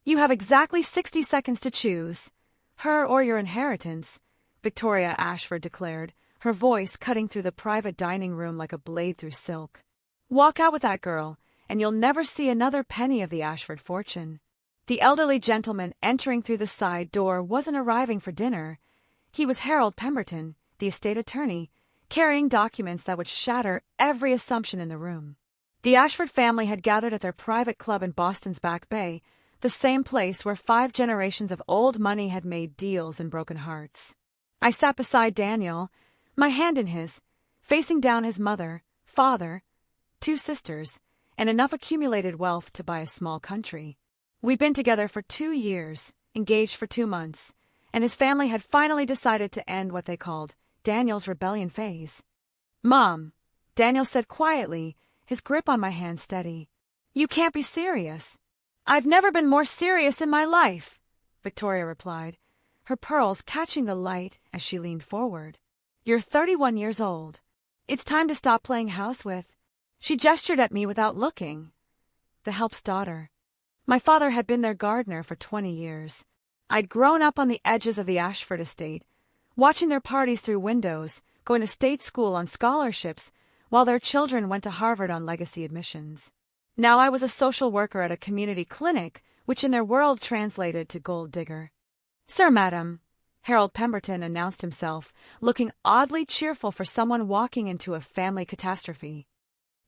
You have exactly 60 seconds to choose. Her or your inheritance, Victoria Ashford declared, her voice cutting through the private dining room like a blade through silk. Walk out with that girl, and you'll never see another penny of the Ashford fortune. The elderly gentleman entering through the side door wasn't arriving for dinner. He was Harold Pemberton, the estate attorney, carrying documents that would shatter every assumption in the room. The Ashford family had gathered at their private club in Boston's Back Bay, the same place where 5 generations of old money had made deals and broken hearts. I sat beside Daniel, my hand in his, facing down his mother, father, 2 sisters, and enough accumulated wealth to buy a small country. We'd been together for 2 years, engaged for 2 months, and his family had finally decided to end what they called Daniel's rebellion phase. "Mom," Daniel said quietly, his grip on my hand steady. "You can't be serious." "I've never been more serious in my life," Victoria replied, her pearls catching the light as she leaned forward. "You're 31 years old. It's time to stop playing house with." She gestured at me without looking. The help's daughter. My father had been their gardener for 20 years. I'd grown up on the edges of the Ashford estate, watching their parties through windows, going to state school on scholarships, while their children went to Harvard on legacy admissions. Now I was a social worker at a community clinic, which in their world translated to gold digger. "Sir, madam," Harold Pemberton announced himself, looking oddly cheerful for someone walking into a family catastrophe.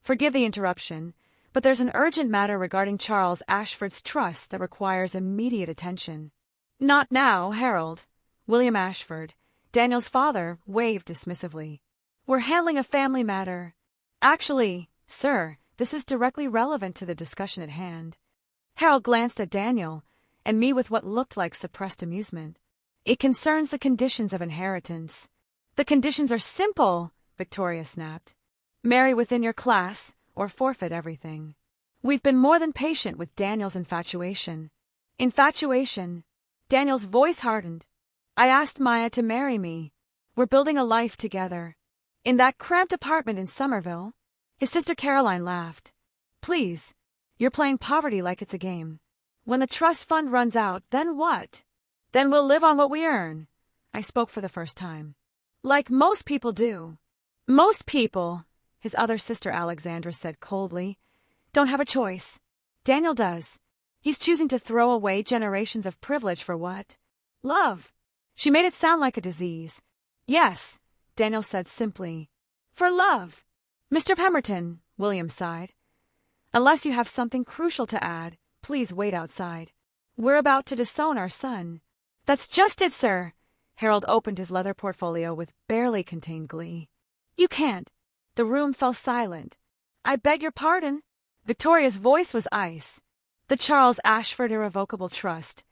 "Forgive the interruption, but there's an urgent matter regarding Charles Ashford's trust that requires immediate attention." "Not now, Harold." William Ashford, Daniel's father, waved dismissively. "We're handling a family matter. Actually, sir, this is directly relevant to the discussion at hand." Harold glanced at Daniel and me with what looked like suppressed amusement. "It concerns the conditions of inheritance." "The conditions are simple," Victoria snapped. "Marry within your class or forfeit everything." We've been more than patient with Daniel's infatuation. Infatuation. Daniel's voice hardened. "I asked Maya to marry me. We're building a life together. In that cramped apartment in Somerville." His sister Caroline laughed. "Please, you're playing poverty like it's a game. When the trust fund runs out, then what?" "Then we'll live on what we earn." I spoke for the first time. "Like most people do." "Most people," his other sister Alexandra said coldly, "don't have a choice. Daniel does. He's choosing to throw away generations of privilege for what? Love." She made it sound like a disease. "Yes," Daniel said simply. "For love." "Mr. Pemberton," William sighed. "Unless you have something crucial to add, please wait outside. We're about to disown our son." "That's just it, sir." Harold opened his leather portfolio with barely contained glee. "You can't." The room fell silent. "I beg your pardon." Victoria's voice was ice. "The Charles Ashford Irrevocable Trust,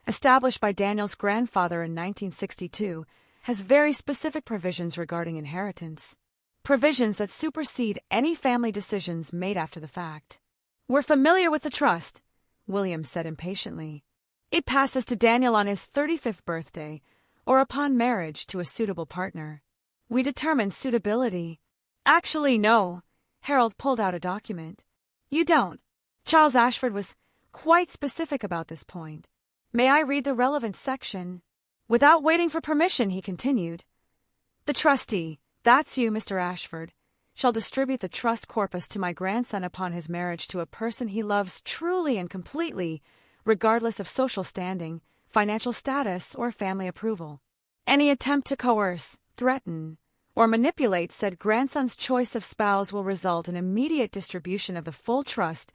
established by Daniel's grandfather in 1962, has very specific provisions regarding inheritance. Provisions that supersede any family decisions made after the fact." "We're familiar with the trust," William said impatiently. "It passes to Daniel on his 35th birthday, or upon marriage to a suitable partner. We determine suitability." "Actually, no." Harold pulled out a document. "You don't." Charles Ashford was quite specific about this point. "May I read the relevant section?" Without waiting for permission, he continued. "The trustee, that's you, Mr. Ashford, shall distribute the trust corpus to my grandson upon his marriage to a person he loves truly and completely, regardless of social standing, financial status, or family approval. Any attempt to coerce, threaten, or manipulate said grandson's choice of spouse will result in immediate distribution of the full trust,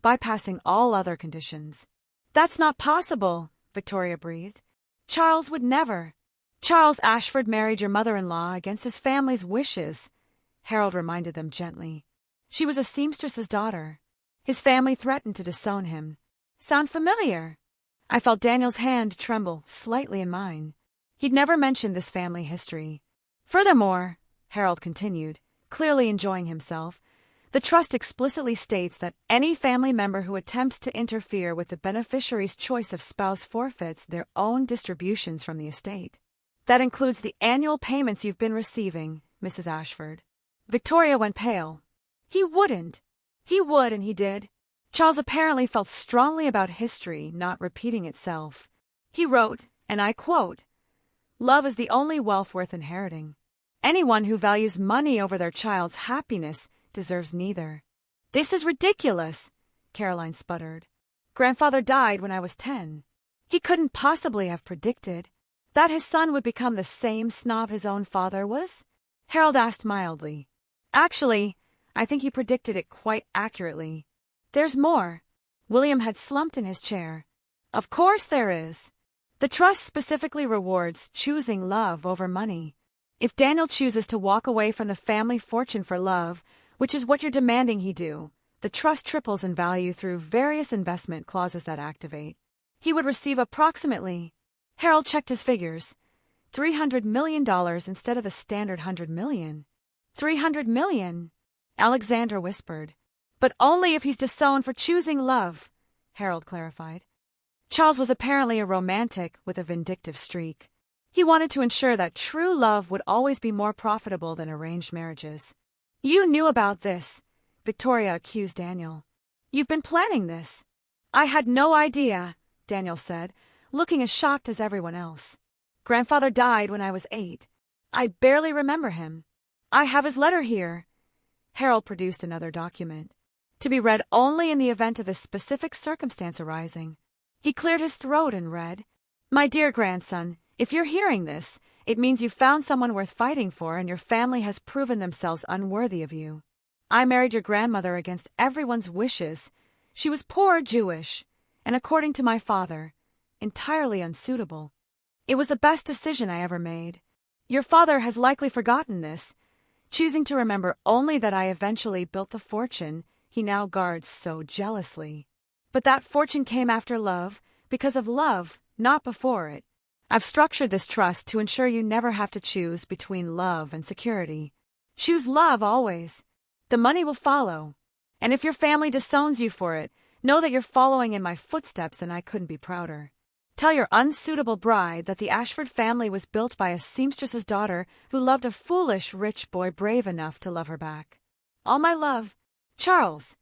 bypassing all other conditions." "That's not possible," Victoria breathed. "Charles would never." "Charles Ashford married your mother-in-law against his family's wishes," Harold reminded them gently. "She was a seamstress's daughter. His family threatened to disown him." "Sound familiar?" I felt Daniel's hand tremble slightly in mine. He'd never mentioned this family history. "Furthermore," Harold continued, clearly enjoying himself, "the trust explicitly states that any family member who attempts to interfere with the beneficiary's choice of spouse forfeits their own distributions from the estate. That includes the annual payments you've been receiving, Mrs. Ashford." Victoria went pale. "He wouldn't." "He would, and he did. Charles apparently felt strongly about history not repeating itself. He wrote, and I quote, "Love is the only wealth worth inheriting. Anyone who values money over their child's happiness deserves neither." "This is ridiculous," Caroline sputtered. "Grandfather died when I was 10. He couldn't possibly have predicted that his son would become the same snob his own father was?" Harold asked mildly. "Actually, I think he predicted it quite accurately. There's more." William had slumped in his chair. "Of course there is. The trust specifically rewards choosing love over money. If Daniel chooses to walk away from the family fortune for love, which is what you're demanding he do, the trust triples in value through various investment clauses that activate. He would receive approximately," Harold checked his figures, $300 million instead of the standard $100 million. $300 million, Alexandra whispered. "But only if he's disowned for choosing love," Harold clarified. Charles was apparently a romantic with a vindictive streak. He wanted to ensure that true love would always be more profitable than arranged marriages. "You knew about this," Victoria accused Daniel. "You've been planning this." "I had no idea," Daniel said, looking as shocked as everyone else. "Grandfather died when I was 8. I barely remember him. I have his letter here." Harold produced another document, to be read only in the event of a specific circumstance arising. He cleared his throat and read, "My dear grandson, if you're hearing this, it means you found someone worth fighting for and your family has proven themselves unworthy of you. I married your grandmother against everyone's wishes. She was poor Jewish, and according to my father, entirely unsuitable. It was the best decision I ever made. Your father has likely forgotten this, choosing to remember only that I eventually built the fortune he now guards so jealously. But that fortune came after love, because of love, not before it. I've structured this trust to ensure you never have to choose between love and security. Choose love always. The money will follow. And if your family disowns you for it, know that you're following in my footsteps and I couldn't be prouder. Tell your unsuitable bride that the Ashford family was built by a seamstress's daughter who loved a foolish rich boy brave enough to love her back. All my love, Charles."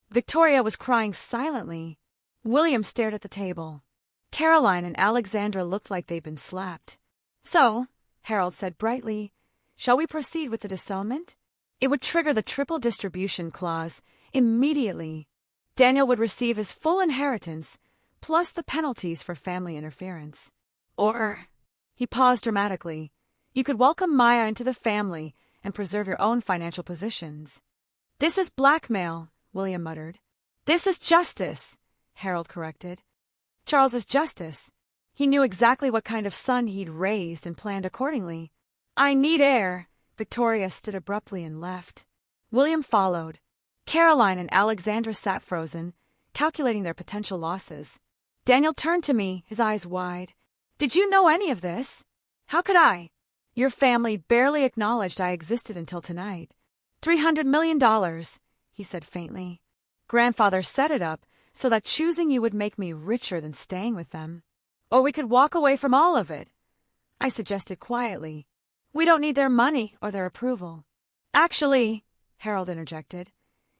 Victoria was crying silently. William stared at the table. Caroline and Alexandra looked like they'd been slapped. "So," Harold said brightly, "shall we proceed with the disownment? It would trigger the triple distribution clause immediately. Daniel would receive his full inheritance, plus the penalties for family interference. Or," he paused dramatically, "you could welcome Maya into the family and preserve your own financial positions." "This is blackmail," William muttered. "This is justice," Harold corrected. Charles's justice. He knew exactly what kind of son he'd raised and planned accordingly. "I need air." Victoria stood abruptly and left. William followed. Caroline and Alexandra sat frozen, calculating their potential losses. Daniel turned to me, his eyes wide. "Did you know any of this?" "How could I? Your family barely acknowledged I existed until tonight. $300 million, he said faintly. "Grandfather set it up so that choosing you would make me richer than staying with them. Or we could walk away from all of it," I suggested quietly. "We don't need their money or their approval." "Actually," Harold interjected,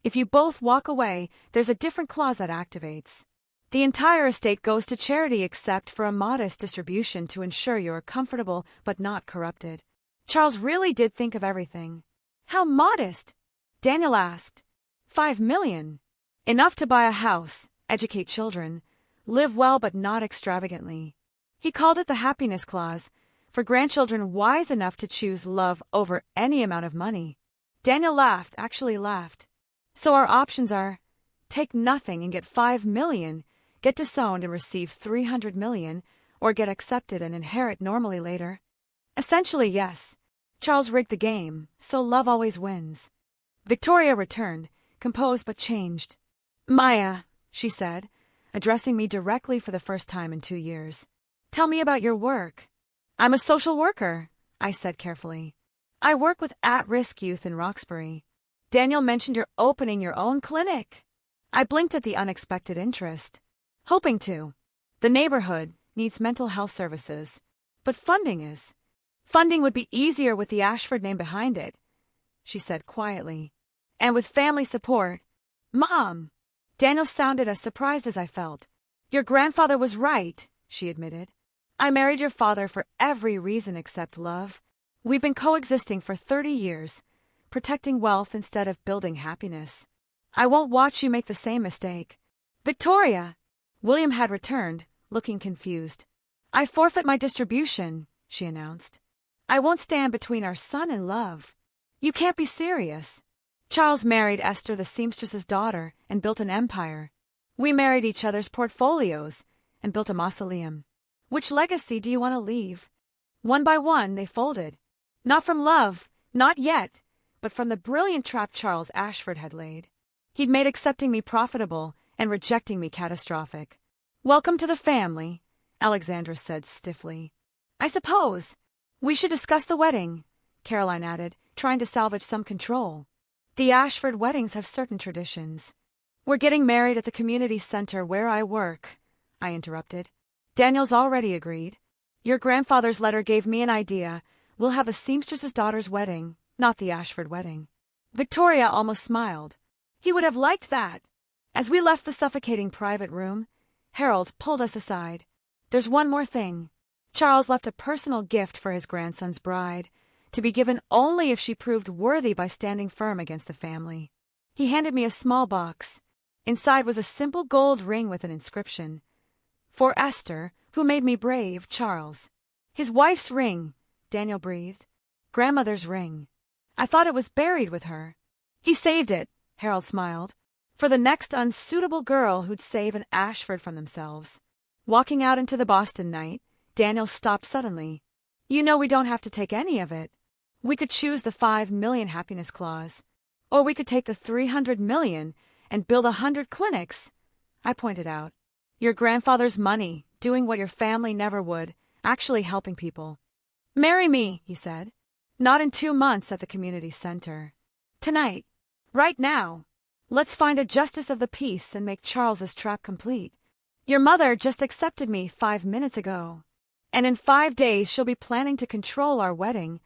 "if you both walk away, there's a different clause that activates. The entire estate goes to charity except for a modest distribution to ensure you're comfortable but not corrupted." Charles really did think of everything. "How modest?" Daniel asked. $5 million. Enough to buy a house, educate children, live well but not extravagantly. He called it the happiness clause, for grandchildren wise enough to choose love over any amount of money. Daniel laughed, actually laughed. "So our options are, take nothing and get $5 million, get disowned and receive $300 million, or get accepted and inherit normally later." Essentially, yes. Charles rigged the game, so love always wins. Victoria returned, composed but changed. "Maya," she said, addressing me directly for the first time in 2 years. "Tell me about your work." "I'm a social worker," I said carefully. "I work with at-risk youth in Roxbury. Daniel mentioned you're opening your own clinic." I blinked at the unexpected interest. "Hoping to. The neighborhood needs mental health services, but Funding would be easier with the Ashford name behind it," she said quietly. "And with family support." "Mom!" Daniel sounded as surprised as I felt. Your grandfather was right, she admitted. I married your father for every reason except love. We've been coexisting for 30 years, protecting wealth instead of building happiness. I won't watch you make the same mistake. Victoria! William had returned, looking confused. I forfeit my distribution, she announced. I won't stand between our son and love. You can't be serious. Charles married Esther, the seamstress's daughter, and built an empire. We married each other's portfolios and built a mausoleum. Which legacy do you want to leave? One by one, they folded. Not from love, not yet, but from the brilliant trap Charles Ashford had laid. He'd made accepting me profitable and rejecting me catastrophic. Welcome to the family, Alexandra said stiffly. I suppose we should discuss the wedding, Caroline added, trying to salvage some control. The Ashford weddings have certain traditions. We're getting married at the community center where I work, I interrupted. Daniel's already agreed. Your grandfather's letter gave me an idea. We'll have a seamstress's daughter's wedding, not the Ashford wedding. Victoria almost smiled. He would have liked that. As we left the suffocating private room, Harold pulled us aside. There's one more thing. Charles left a personal gift for his grandson's bride, to be given only if she proved worthy by standing firm against the family. He handed me a small box. Inside was a simple gold ring with an inscription. For Esther, who made me brave, Charles. His wife's ring, Daniel breathed. Grandmother's ring. I thought it was buried with her. He saved it, Harold smiled, for the next unsuitable girl who'd save an Ashford from themselves. Walking out into the Boston night, Daniel stopped suddenly. You know we don't have to take any of it. We could choose the 5 million happiness clause. Or we could take the 300 million and build 100 clinics. I pointed out. Your grandfather's money, doing what your family never would, actually helping people. Marry me, he said. Not in 2 months at the community center. Tonight. Right now. Let's find a justice of the peace and make Charles's trap complete. Your mother just accepted me 5 minutes ago. And in 5 days she'll be planning to control our wedding,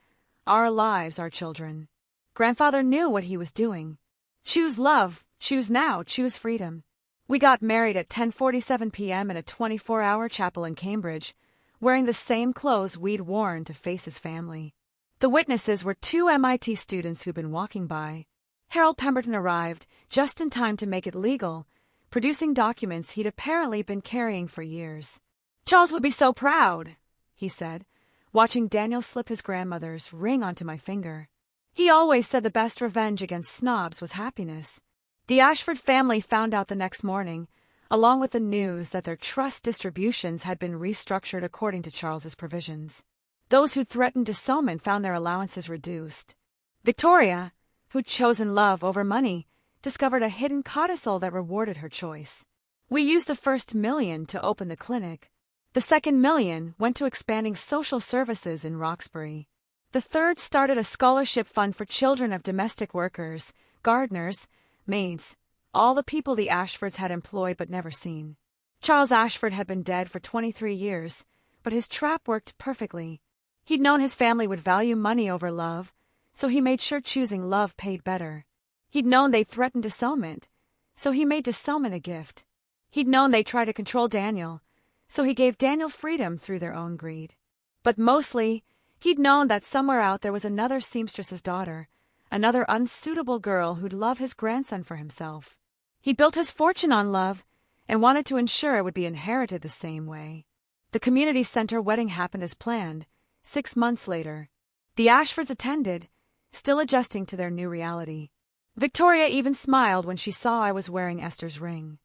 our lives, our children. Grandfather knew what he was doing. Choose love, choose now, choose freedom. We got married at 10:47 p.m. in a 24-hour chapel in Cambridge, wearing the same clothes we'd worn to face his family. The witnesses were 2 MIT students who'd been walking by. Harold Pemberton arrived just in time to make it legal, producing documents he'd apparently been carrying for years. Charles would be so proud, he said, watching Daniel slip his grandmother's ring onto my finger. He always said the best revenge against snobs was happiness. The Ashford family found out the next morning, along with the news that their trust distributions had been restructured according to Charles's provisions. Those who'd threatened disown found their allowances reduced. Victoria, who'd chosen love over money, discovered a hidden codicil that rewarded her choice. We used the first $1 million to open the clinic. The second $1 million went to expanding social services in Roxbury. The third started a scholarship fund for children of domestic workers, gardeners, maids, all the people the Ashfords had employed but never seen. Charles Ashford had been dead for 23 years, but his trap worked perfectly. He'd known his family would value money over love, so he made sure choosing love paid better. He'd known they'd threaten disownment, so he made disownment a gift. He'd known they'd try to control Daniel, so he gave Daniel freedom through their own greed. But mostly, he'd known that somewhere out there was another seamstress's daughter, another unsuitable girl who'd love his grandson for himself. He built his fortune on love and wanted to ensure it would be inherited the same way. The community center wedding happened as planned, 6 months later. The Ashfords attended, still adjusting to their new reality. Victoria even smiled when she saw I was wearing Esther's ring.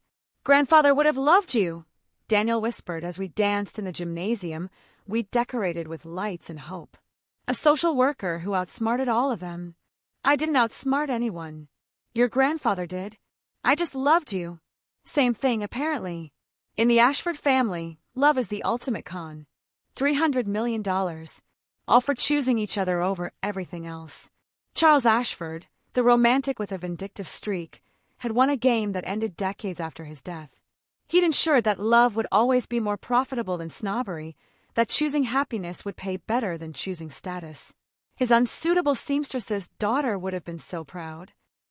Grandfather would have loved you, Daniel whispered as we danced in the gymnasium we'd decorated with lights and hope. A social worker who outsmarted all of them. I didn't outsmart anyone. Your grandfather did. I just loved you. Same thing, apparently. In the Ashford family, love is the ultimate con. $300 million, all for choosing each other over everything else. Charles Ashford, the romantic with a vindictive streak, had won a game that ended decades after his death. He'd ensured that love would always be more profitable than snobbery, that choosing happiness would pay better than choosing status. His unsuitable seamstress's daughter would have been so proud.